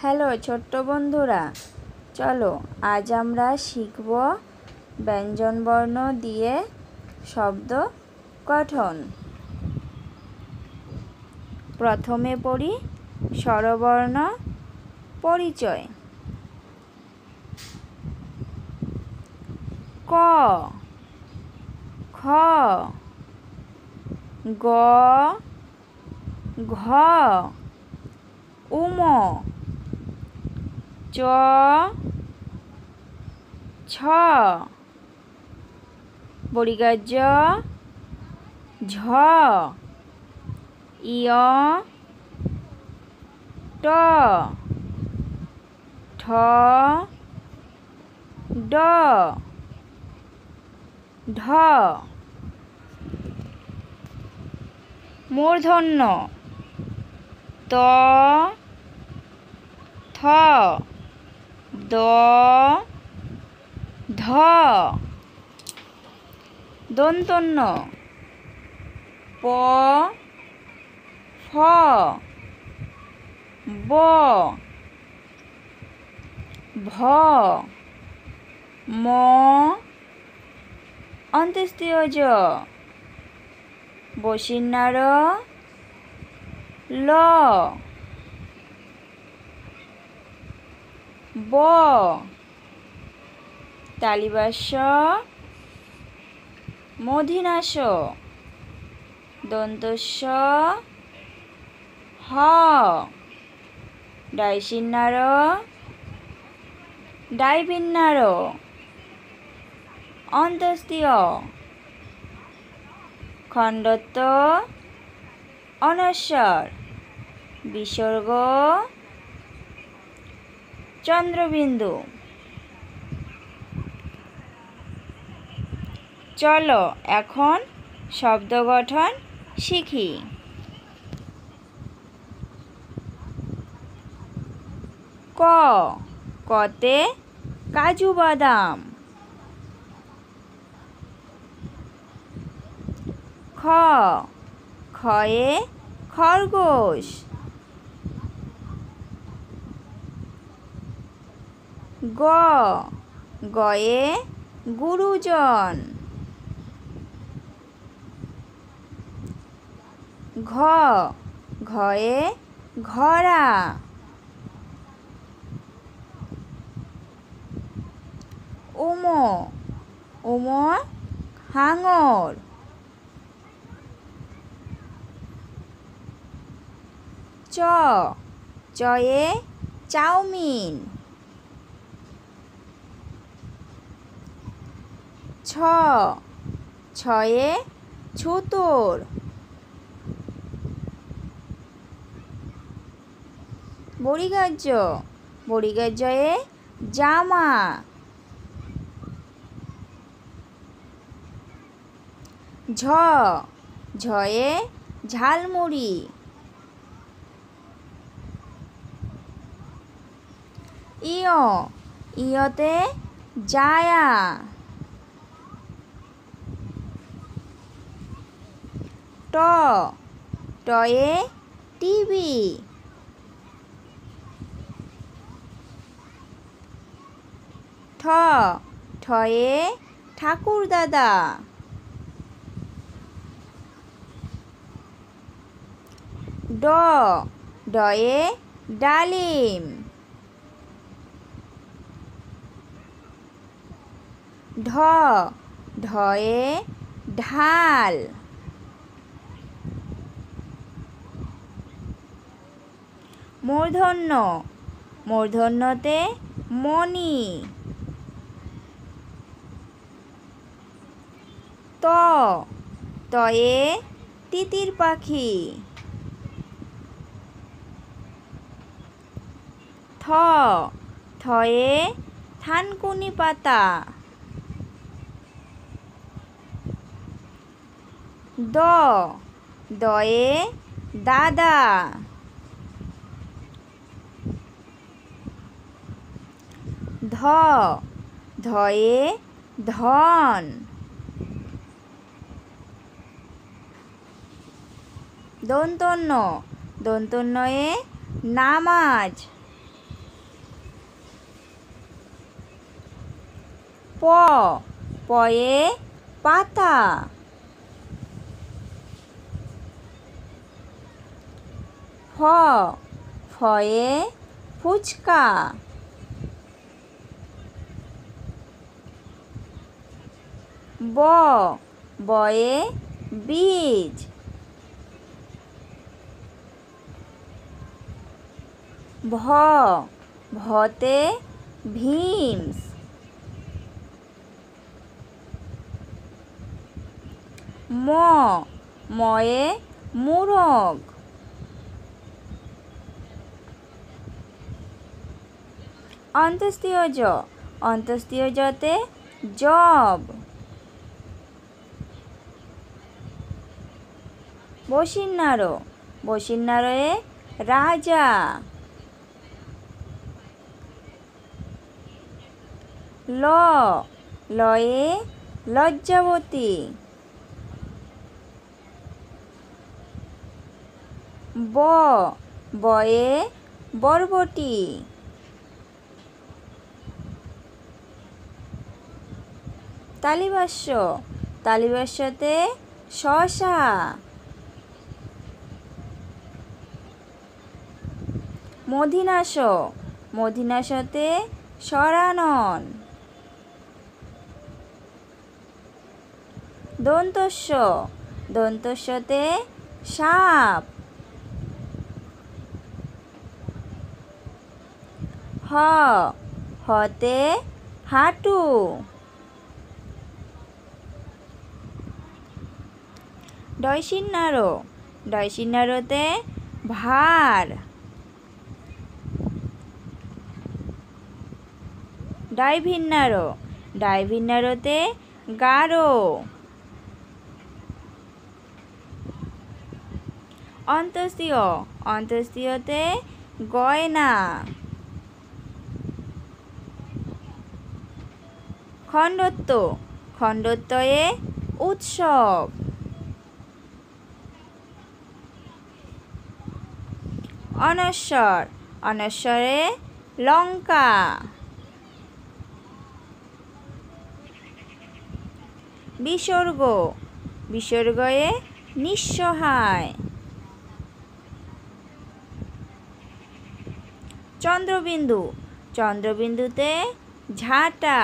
Hello ছোট্ট বন্ধুরা, চলো আজ আমরা শিখব ব্যঞ্জনবর্ণ দিয়ে শব্দ গঠন। প্রথমে পড়ি স্বরবর্ণ পরিচয়। ক, খ, গ, ঘ, উম, চ, ছ, বর্গীয় ঝ, ইয়, ট, ঠ, ড, ঢ। মূর্ধন্য ত, থ, দ, ধ। দন্তন্য প, ফ, ব, ভ, ম, অন্ত্যেষ্টিয় জ, বসিন্যার ল, ব, তালিবাস্য মূর্ধন্যাস, দন্তস্য হ, ডাইশিন্যার ডাইভিন্যার, অন্ত্যেষ্টিয় খণ্ডত্ব অনস্বর, বিসর্গ চন্দ্রবিন্দু। চলো এখন শব্দ গঠন শিখি। ক, কতে কাজু বাদাম। খ, খয়ে খরগোশ। গ, গয়ে গুরুজন। ঘ, ঘয়ে ঘোড়া। উম, উম, হাঙর। চ, চয়ে চাউমিন। ছ, ছয়ে ছুতোর। বর্গীয় বর্গীয়ে জামা। ঝ, ঝয়ে ঝালমুড়ি। ইয়, ইয়তে জায়া। ট, টয়ে টিভি। ঠ, ঠয়ে ঠাকুরদাদা। ড, ডয়ে ডালিম। ঢ, ঢয়ে ঢাল। মূর্ধন্য, মূর্ধন্যতে মণি। ত, তয়ে তিতির পাখি। থ, থয়ে থানকুনি পাতা। দ, দয়ে দাদা। ধ, ধয়ে ধন। দন্তন্য, দন্তন্যয়ে নামাজ। প পয়ে পাতা। ফ ফয়ে ফুচকা। ব বয়ে বীজ। ভ ভতে ভিমস। ম ময়ে মোরগ। অন্তস্তীয় জ অন্তস্তীয় জতে জব। বসিন্নার বসিন্নারয়ে রাজা। ল লয়ে লজ্জাবতী। ব বয়ে বরবটি। তালিবাস্য তালিবাস্যতে শশা। মধিনাশ মধিনাশতে সরানন। দন্তস্য দন্তস্যতে সাপ। হ হতে হাঁটু। ডয়সিন্নার ডয়সিন্নারতে ভার। ডাইভিন্নার ডাইভিন্নারতে গাঢ়। অন্তস্তীয় অন্তস্তীয়তে গয়না। খণ্ডত্ব খণ্ডত্বয়ে উৎসব। অনশ্বর অনশ্বরে লঙ্কা। বিসর্গ বিসর্গয়ে নিঃসহায়। চন্দ্রবিন্দু চন্দ্রবিন্দুতে ঝাঁটা।